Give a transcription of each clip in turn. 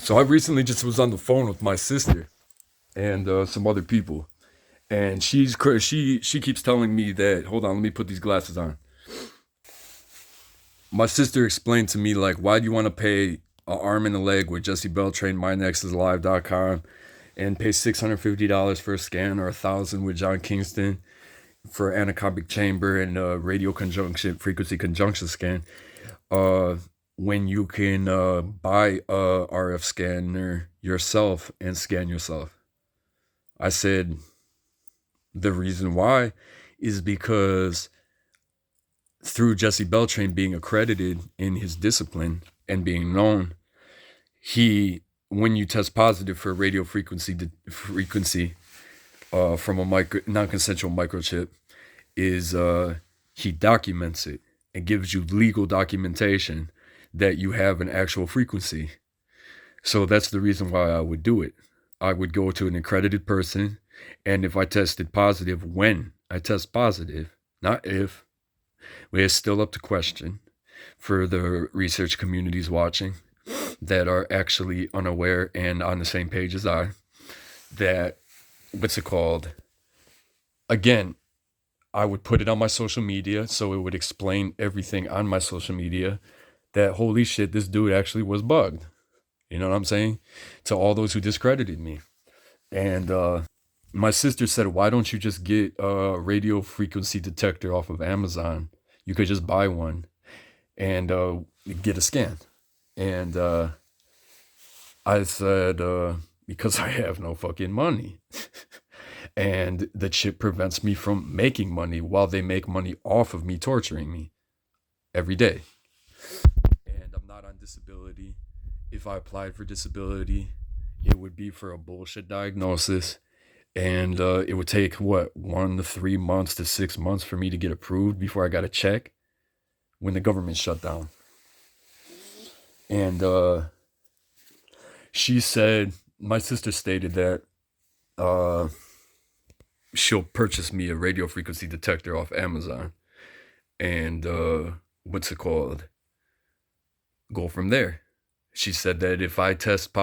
So I recently just was on the phone with my sister and some other people, and she keeps telling me that. Hold on, let me put these glasses on. My sister explained to me like, why do you want to pay an arm and a leg with Jesse Beltrain, MyNextIsLive.com, and pay $650 for a scan or $1,000 with John Kingston for anacomic chamber and radio conjunction frequency conjunction scan, uh, when you can buy a RF scanner yourself and scan yourself. I said the reason why is because through Jesse Beltrain being accredited in his discipline and being known, he when you test positive for radio frequency from a non-consensual microchip, is he documents it and gives you legal documentation that you have an actual frequency. So that's the reason why I would do it. I would go to an accredited person, and if I tested positive, when I test positive, not if, it's still up to question for the research communities watching that are actually unaware and on the same page as I, that, what's it called? Again, I would put it on my social media, so it would explain everything on my social media that, holy shit, this dude actually was bugged. You know what I'm saying? To all those who discredited me. And my sister said, why don't you just get a radio frequency detector off of Amazon? You could just buy one and get a scan. And I said, because I have no fucking money. And the chip prevents me from making money while they make money off of me torturing me every day. And I'm not on disability. If I applied for disability, it would be for a bullshit diagnosis. And it would take, 1 to 3 months to 6 months for me to get approved before I got a check when the government shut down. And she said, my sister stated that she'll purchase me a radio frequency detector off Amazon and what's it called? Go from there. She said that if I test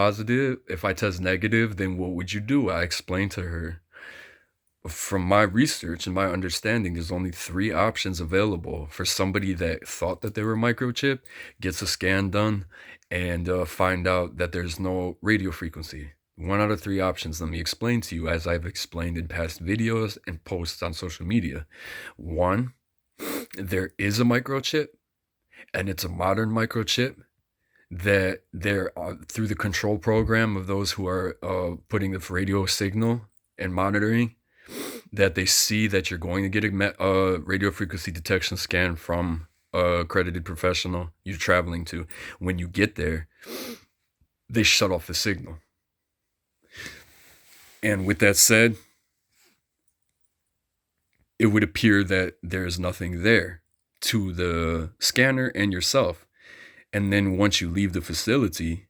negative, then what would you do? I explained to her, from my research and my understanding, there's only 3 options available for somebody that thought that they were microchipped, gets a scan done, and find out that there's no radio frequency. 1 out of 3 options. Let me explain to you, as I've explained in past videos and posts on social media. 1, there is a microchip, and it's a modern microchip that they're through the control program of those who are putting the radio signal and monitoring, that they see that you're going to get a radio frequency detection scan from a accredited professional you're traveling to. When you get there, they shut off the signal. And with that said, it would appear that there's nothing there to the scanner and yourself. And then once you leave the facility,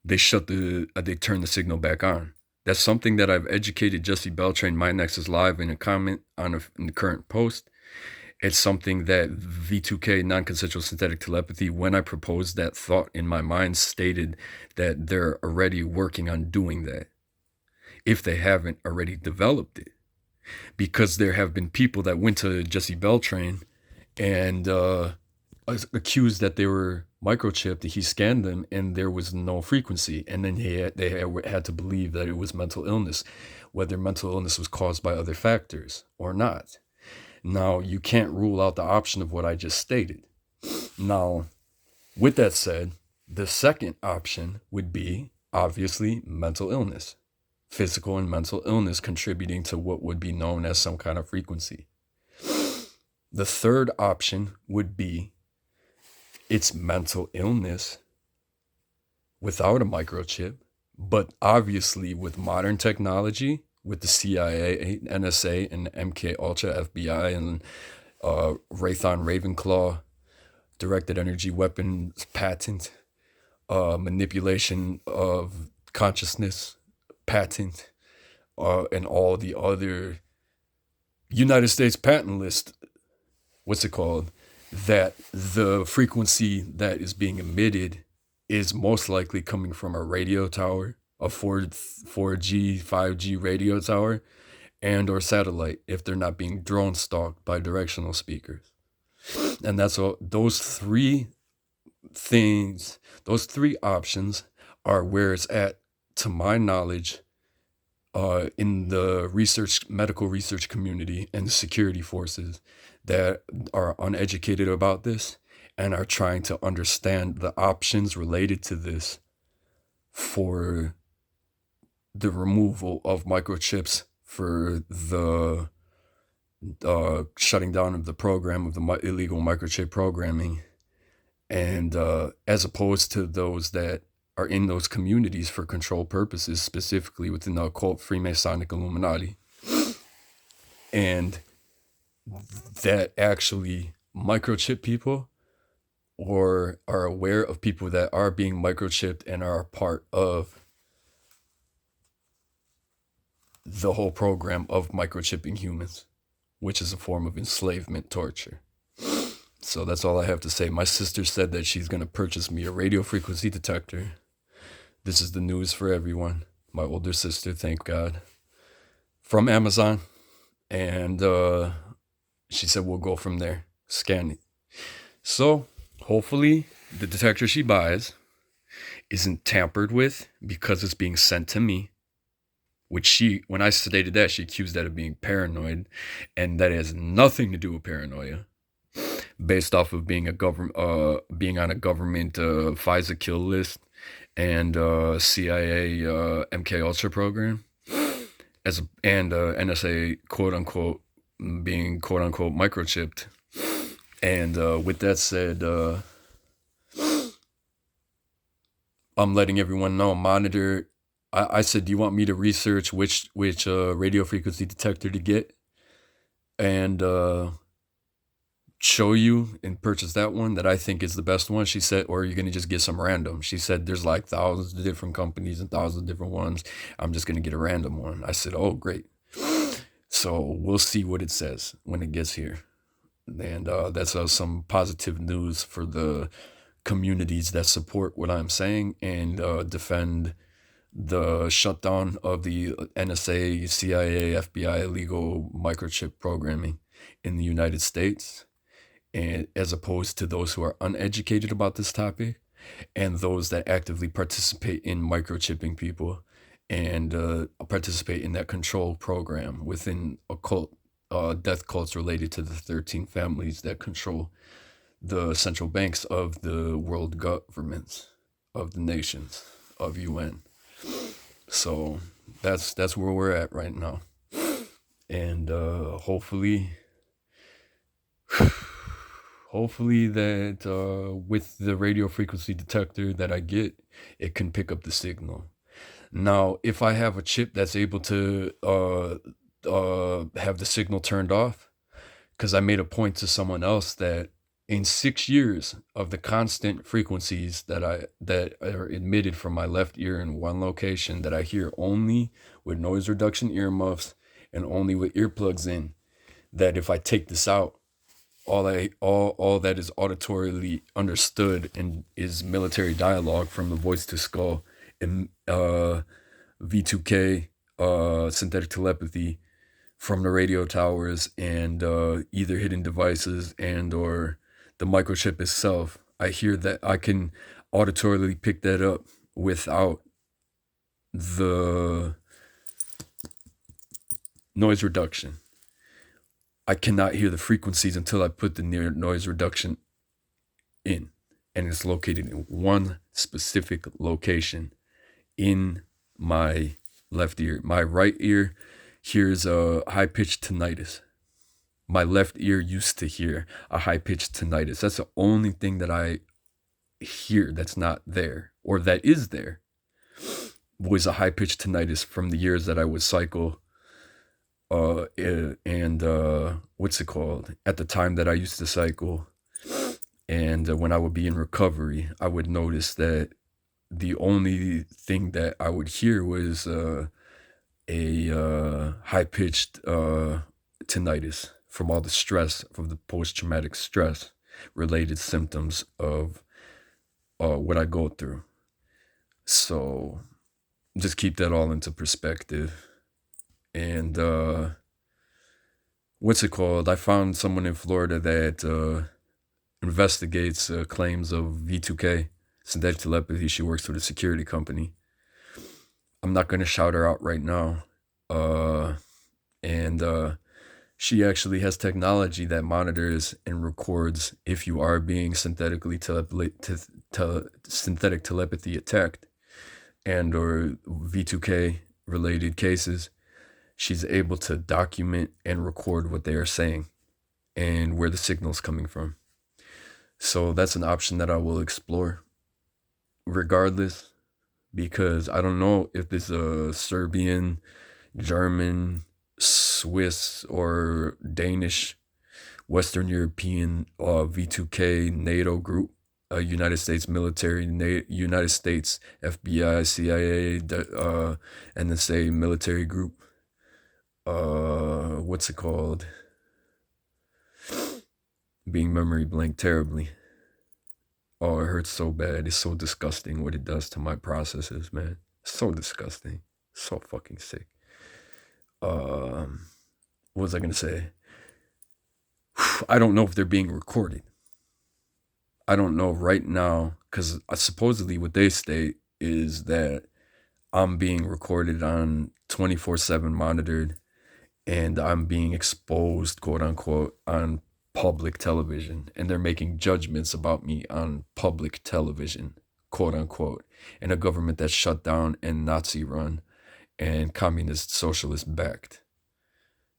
they turn the signal back on. That's something that I've educated Jesse Beltrain, My Next is Live, in a comment in the current post. It's something that V2K, non-consensual synthetic telepathy, when I proposed that thought in my mind, stated that they're already working on doing that, if they haven't already developed it. Because there have been people that went to Jesse Beltrain and accused that they were microchipped. He scanned them and there was no frequency, and then they had to believe that it was mental illness, whether mental illness was caused by other factors or not. Now, you can't rule out the option of what I just stated. Now, with that said, the second option would be, obviously, mental illness. Physical and mental illness contributing to what would be known as some kind of frequency. The third option would be, it's mental illness without a microchip, but obviously with modern technology, with the CIA, NSA, and MK Ultra, FBI, and Raytheon Ravenclaw, directed energy weapons patent, manipulation of consciousness patent, and all the other United States patent list, that the frequency that is being emitted is most likely coming from a radio tower, a 4G, 5G radio tower, and or satellite if they're not being drone stalked by directional speakers. And that's all. Those three things, those three options are where it's at, to my knowledge, in the medical research community and the security forces that are uneducated about this and are trying to understand the options related to this for the removal of microchips, for the shutting down of the program of the illegal microchip programming, and as opposed to those that are in those communities for control purposes, specifically within the occult Freemasonic Illuminati, and that actually microchip people or are aware of people that are being microchipped and are a part of the whole program of microchipping humans, which is a form of enslavement, torture. So that's all I have to say. My sister said that she's going to purchase me a radio frequency detector. This is the news for everyone. My older sister, thank God, from Amazon. And she said we'll go from there, scan it. So hopefully the detector she buys isn't tampered with, because it's being sent to me, which when I stated that, she accused that of being paranoid, and that has nothing to do with paranoia, based off of being being on a government FISA kill list and CIA MK Ultra program, and NSA quote unquote being quote unquote microchipped. And with that said, I'm letting everyone know, monitor. I said, do you want me to research which radio frequency detector to get, and show you and purchase that one that I think is the best one? She said, or are you going to just get some random? She said, there's like thousands of different companies and thousands of different ones. I'm just going to get a random one. I said, oh, great. So we'll see what it says when it gets here. And that's some positive news for the communities that support what I'm saying and defend the shutdown of the NSA, CIA, FBI illegal microchip programming in the United States, and as opposed to those who are uneducated about this topic and those that actively participate in microchipping people and participate in that control program within occult death cults related to the 13 families that control the central banks of the world governments, of the nations, of UN. So that's where we're at right now. And hopefully that with the radio frequency detector that I get, it can pick up the signal. Now, if I have a chip that's able to have the signal turned off, because I made a point to someone else that in 6 years of the constant frequencies that are emitted from my left ear in one location, that I hear only with noise reduction earmuffs and only with earplugs in, that if I take this out, all that is auditorily understood and is military dialogue from the voice to skull and V2K, synthetic telepathy from the radio towers and either hidden devices and or the microchip itself. I hear that I can auditorily pick that up without the noise reduction. I cannot hear the frequencies until I put the noise reduction in, and it's located in one specific location in my left ear. My right ear hears a high-pitched tinnitus. My left ear used to hear a high-pitched tinnitus. That's the only thing that I hear that's not there, or that is there, was a high-pitched tinnitus from the years that I would cycle. And what's it called? At the time that I used to cycle, and when I would be in recovery, I would notice that the only thing that I would hear was a high-pitched tinnitus from all the stress, from the post-traumatic stress related symptoms of what I go through. So just keep that all into perspective. And what's it called? I found someone in Florida that investigates claims of V2K, synthetic telepathy. She works for the security company. I'm not going to shout her out right now. And she actually has technology that monitors and records if you are being synthetic telepathy attacked and or V2K related cases. She's able to document and record what they are saying and where the signal's coming from. So that's an option that I will explore regardless, because I don't know if this Serbian, German, Swiss, or Danish, Western European V2K NATO group, United States military, United States FBI, CIA, NSA military group. What's it called? Being memory blank terribly. Oh, it hurts so bad. It's so disgusting what it does to my processes, man. So disgusting. So fucking sick. What was I gonna say? I don't know if they're being recorded. I don't know right now, because supposedly what they state is that I'm being recorded on 24/7 monitored, and I'm being exposed, quote unquote, on public television, and they're making judgments about me on public television, quote unquote, in a government that's shut down and Nazi run and communist socialist backed.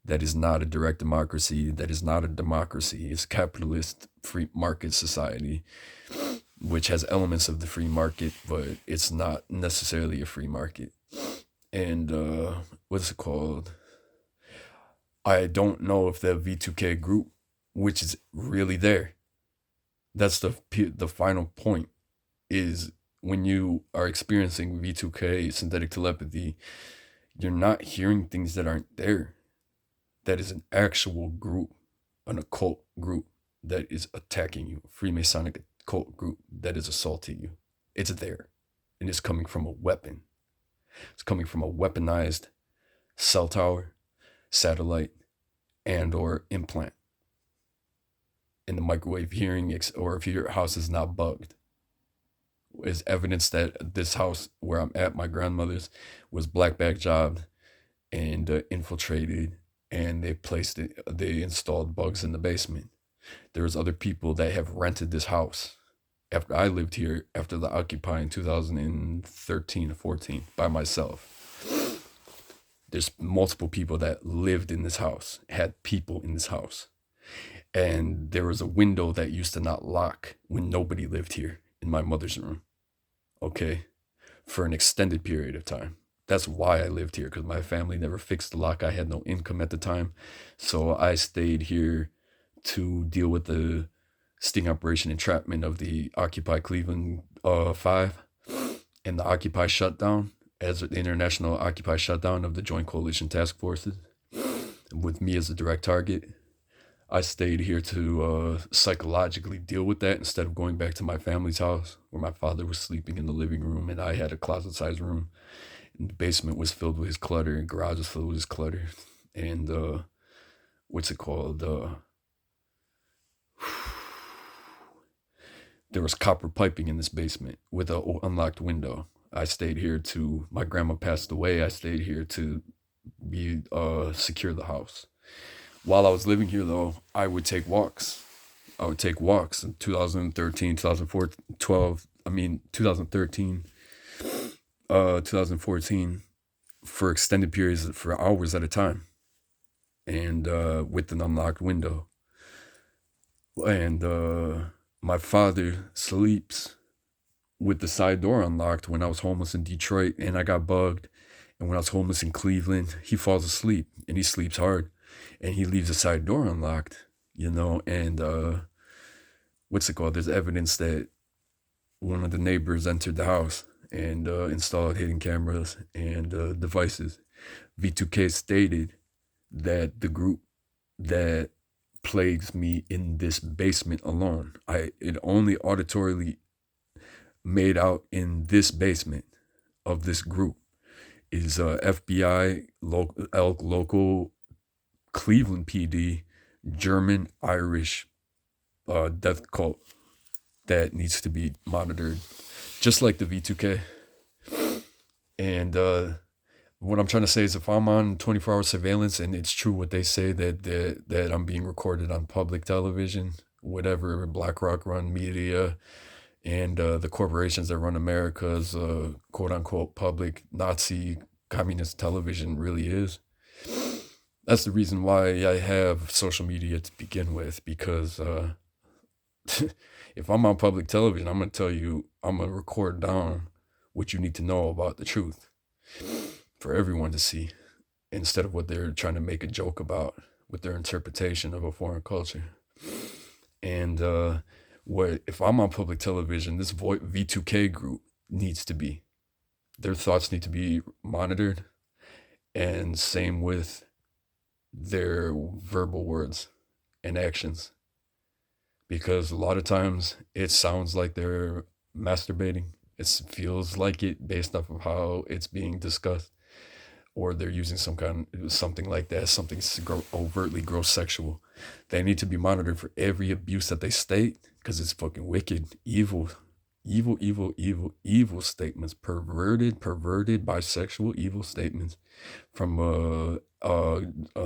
That is not a direct democracy. That is not a democracy. It's capitalist free market society, which has elements of the free market, but it's not necessarily a free market. And what's it called? I don't know if the V2K group, which is really there, that's the final point, is when you are experiencing V2K synthetic telepathy, you're not hearing things that aren't there. That is an actual group, an occult group that is attacking you, Freemasonic occult group that is assaulting you. It's there, and it's coming from a weapon. It's coming from a weaponized cell tower, satellite, and or implant in the microwave hearing, or if your house is not bugged. Is evidence that this house where I'm at, my grandmother's, was black bag jobbed and infiltrated, and they installed bugs in the basement. There's other people that have rented this house after I lived here, after the Occupy in 2013 or 14 by myself. There's multiple people that lived in this house, had people in this house. And there was a window that used to not lock when nobody lived here in my mother's room. Okay? For an extended period of time. That's why I lived here, because my family never fixed the lock. I had no income at the time. So I stayed here to deal with the sting operation entrapment of the Occupy Cleveland 5 and the Occupy shutdown, as the international Occupy shutdown of the Joint Coalition Task Forces, with me as a direct target. I stayed here to psychologically deal with that instead of going back to my family's house where my father was sleeping in the living room and I had a closet-sized room. And the basement was filled with his clutter and garage was filled with his clutter. And what's it called? There was copper piping in this basement with an unlocked window. I stayed here to, my grandma passed away. I stayed here to be secure the house. While I was living here, though, I would take walks. I would take walks in 2013, 2013, 2014 for extended periods, for hours at a time, and with an unlocked window. And my father sleeps with the side door unlocked when I was homeless in Detroit and I got bugged. And when I was homeless in Cleveland, he falls asleep and he sleeps hard. And he leaves the side door unlocked, and what's it called? There's evidence that one of the neighbors entered the house and installed hidden cameras and devices. V2K stated that the group that plagues me in this basement alone, it only auditorily made out in this basement of this group is FBI, local Cleveland PD, German, Irish death cult that needs to be monitored, just like the V2K. And what I'm trying to say is, if I'm on 24-hour surveillance and it's true what they say that I'm being recorded on public television, whatever BlackRock run media and the corporations that run America's quote unquote public Nazi communist television really is, that's the reason why I have social media to begin with, because if I'm on public television, I'm going to tell you, I'm going to record down what you need to know about the truth for everyone to see, instead of what they're trying to make a joke about with their interpretation of a foreign culture. And if I'm on public television, this V2K group needs to be, their thoughts need to be monitored, and same with their verbal words and actions, because a lot of times it sounds like they're masturbating. It feels like it based off of how it's being discussed, or they're using something like that, something overtly gross sexual. They need to be monitored for every abuse that they state, because it's fucking wicked, evil statements, perverted bisexual evil statements from a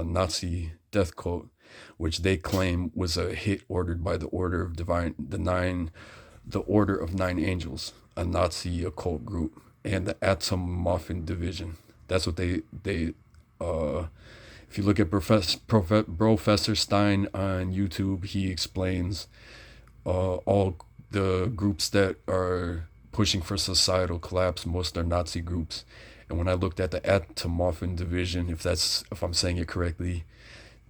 Nazi death cult, which they claim was a hit ordered by the Order of Nine Angels, a Nazi occult group, and the Atomwaffen Division. That's what they if you look at Professor Stein on YouTube, he explains all the groups that are pushing for societal collapse. Most are Nazi groups. And when I looked at the Atomwaffen Division, if I'm saying it correctly,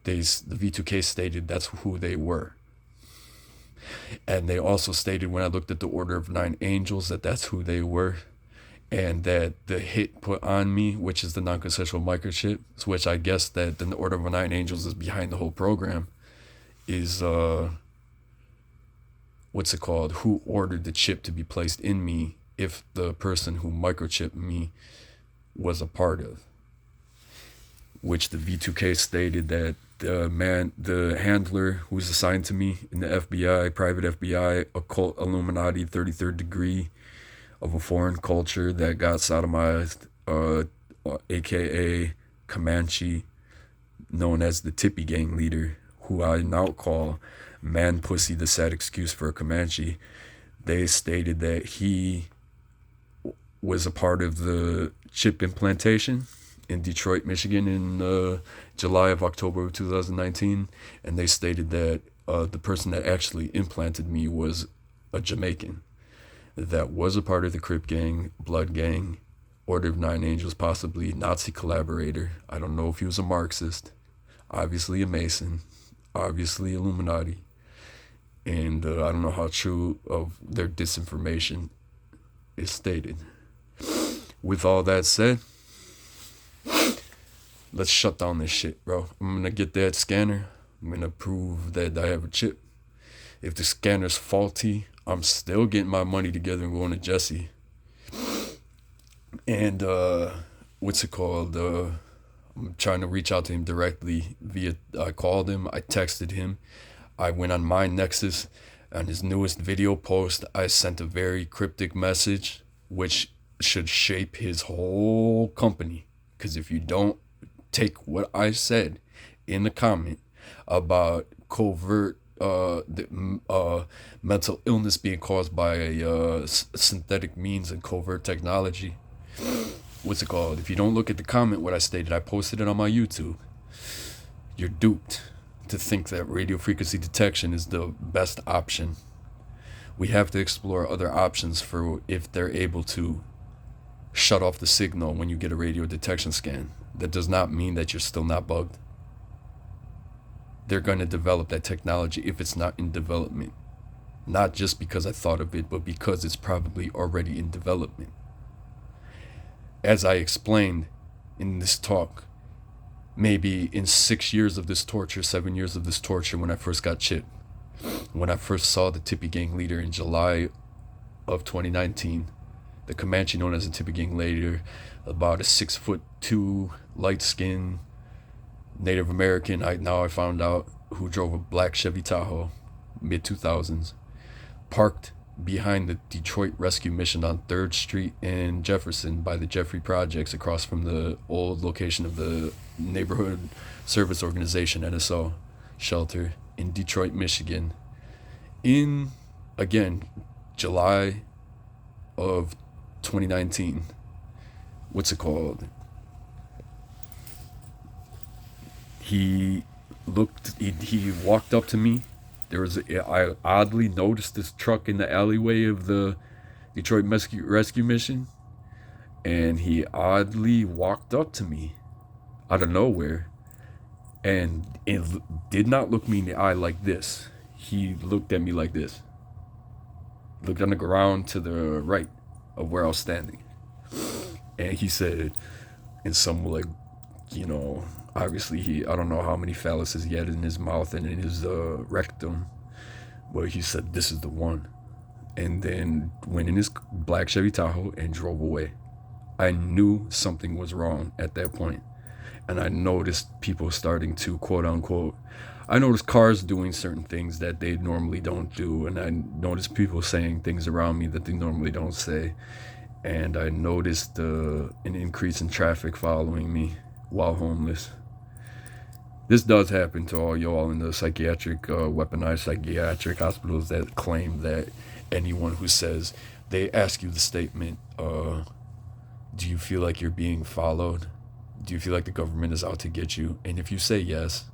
the V2K stated that's who they were. And they also stated, when I looked at the Order of Nine Angels, that's who they were. And that the hit put on me, which is the non-consensual microchip, which I guess that the Order of Nine Angels is behind the whole program, is who ordered the chip to be placed in me, if the person who microchipped me was a part of, which the V2K stated that the handler who's assigned to me in the FBI, private FBI, occult Illuminati 33rd degree of a foreign culture that got sodomized, aka Comanche, known as the Tippy Gang leader, who I now call Man Pussy, the sad excuse for a Comanche. They stated that he was a part of the chip implantation in Detroit, Michigan in July of October of 2019. And they stated that the person that actually implanted me was a Jamaican that was a part of the Crip Gang, Blood Gang, Order of Nine Angels, possibly Nazi collaborator. I don't know if he was a Marxist, obviously a Mason, obviously Illuminati. And I don't know how true of their disinformation is stated. With all that said, let's shut down this shit, bro. I'm going to get that scanner. I'm going to prove that I have a chip. If the scanner's faulty, I'm still getting my money together and going to Jesse. And I'm trying to reach out to him directly I called him, I texted him, I went on MindNexus. On his newest video post, I sent a very cryptic message, which should shape his whole company. Because if you don't take what I said in the comment about covert mental illness being caused by synthetic means and covert technology, if you don't look at the comment, what I stated, I posted it on my YouTube, you're duped to think that radio frequency detection is the best option. We have to explore other options for if they're able to shut off the signal when you get a radio detection scan. That does not mean that you're still not bugged. They're going to develop that technology if it's not in development. Not just because I thought of it, but because it's probably already in development. As I explained in this talk, maybe in 6 years of this torture, 7 years of this torture, when I first got chipped, when I first saw the Tippy Gang leader in July of 2019. The Comanche, known as the Tippecanoe later, about a 6'2", light-skinned Native American. I found out who drove a black Chevy Tahoe, mid 2000s, parked behind the Detroit Rescue Mission on 3rd Street in Jefferson by the Jeffrey Projects, across from the old location of the Neighborhood Service Organization NSO shelter in Detroit, Michigan, in, again, July of 2019. What's it called? He walked up to me. I oddly noticed this truck in the alleyway of the Detroit Rescue Mission, and he oddly walked up to me out of nowhere, and it did not look me in the eye like this. He looked at me like this. Looked on the ground to the right of where I was standing, and he said, in some, like, obviously I don't know how many phalluses he had in his mouth and in his rectum, but he said, "This is the one," and then went in his black Chevy Tahoe and drove away. I knew something was wrong at that point, and I noticed people starting to, quote unquote, I noticed cars doing certain things that they normally don't do, and I noticed people saying things around me that they normally don't say, and I noticed an increase in traffic following me while homeless. This does happen to all y'all in the weaponized psychiatric hospitals that claim that anyone who says, they ask you the statement, do you feel like you're being followed? Do you feel like the government is out to get you? And if you say yes,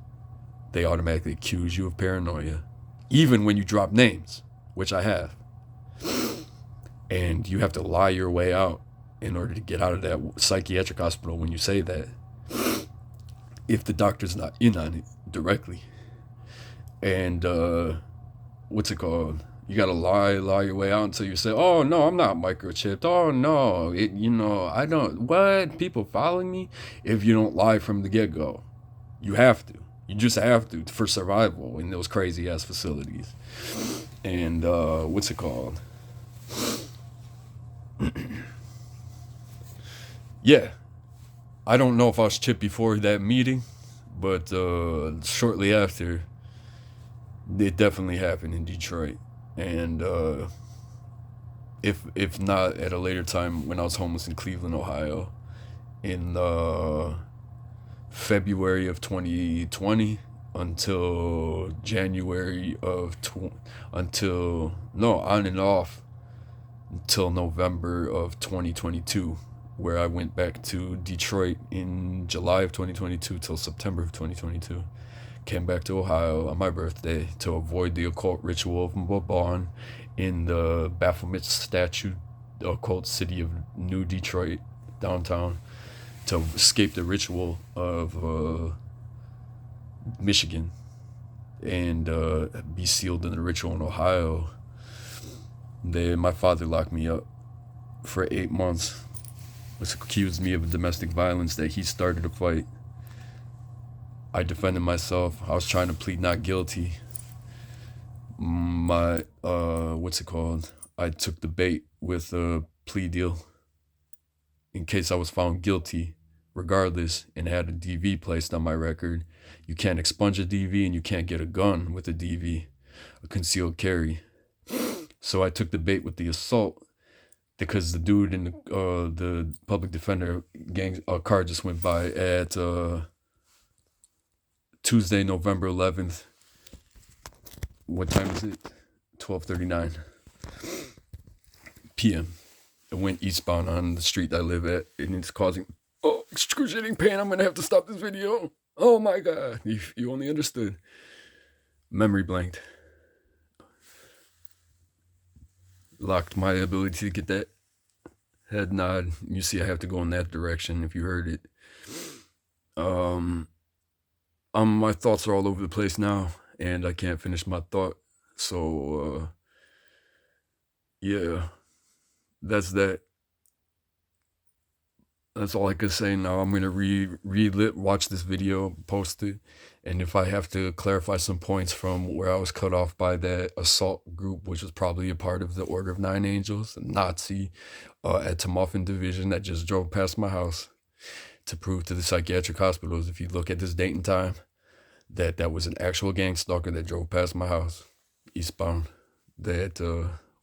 they automatically accuse you of paranoia, even when you drop names, which I have. And you have to lie your way out in order to get out of that psychiatric hospital when you say that, if the doctor's not in on it directly. And what's it called? You gotta lie your way out until you say, "Oh no, I'm not microchipped. Oh no, I don't." What? People following me? If you don't lie from the get-go, you have to. You just have to, for survival in those crazy ass facilities. And what's it called? Yeah, I don't know if I was chipped before that meeting, but shortly after, it definitely happened in Detroit. And if not at a later time, when I was homeless in Cleveland, Ohio, in February of 2020 until January of on and off until November of 2022, where I went back to Detroit in July of 2022 till September of 2022. Came back to Ohio on my birthday to avoid the occult ritual of Mbabon in the Baphomet statue, the occult city of New Detroit, downtown, to escape the ritual of Michigan and be sealed in the ritual in Ohio. My father locked me up for 8 months. Was accused me of domestic violence that he started a fight. I defended myself. I was trying to plead not guilty. I took the bait with a plea deal in case I was found guilty, regardless, and had a DV placed on my record. You can't expunge a DV, and you can't get a gun with a DV, a concealed carry. So I took the bait with the assault, because the dude in the public defender gang car just went by at Tuesday, November 11th. What time is it? 12:39 p.m. It went eastbound on the street I live at, and it's causing excruciating pain. I'm gonna have to stop this video. Oh my god, if you only understood. Memory blanked. Locked my ability to get that head nod. You see I have to go in that direction if you heard it. My thoughts are all over the place now, and I can't finish my thought. So yeah, that's that. That's all I could say now. I'm gonna watch this video, post it, and if I have to clarify some points from where I was cut off by that assault group, which was probably a part of the Order of Nine Angels, a Nazi at Tamuffin Division that just drove past my house, to prove to the psychiatric hospitals, if you look at this date and time, that that was an actual gang stalker that drove past my house, eastbound. That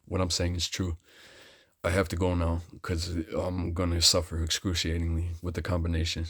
what I'm saying is true. I have to go now because I'm gonna suffer excruciatingly with the combination.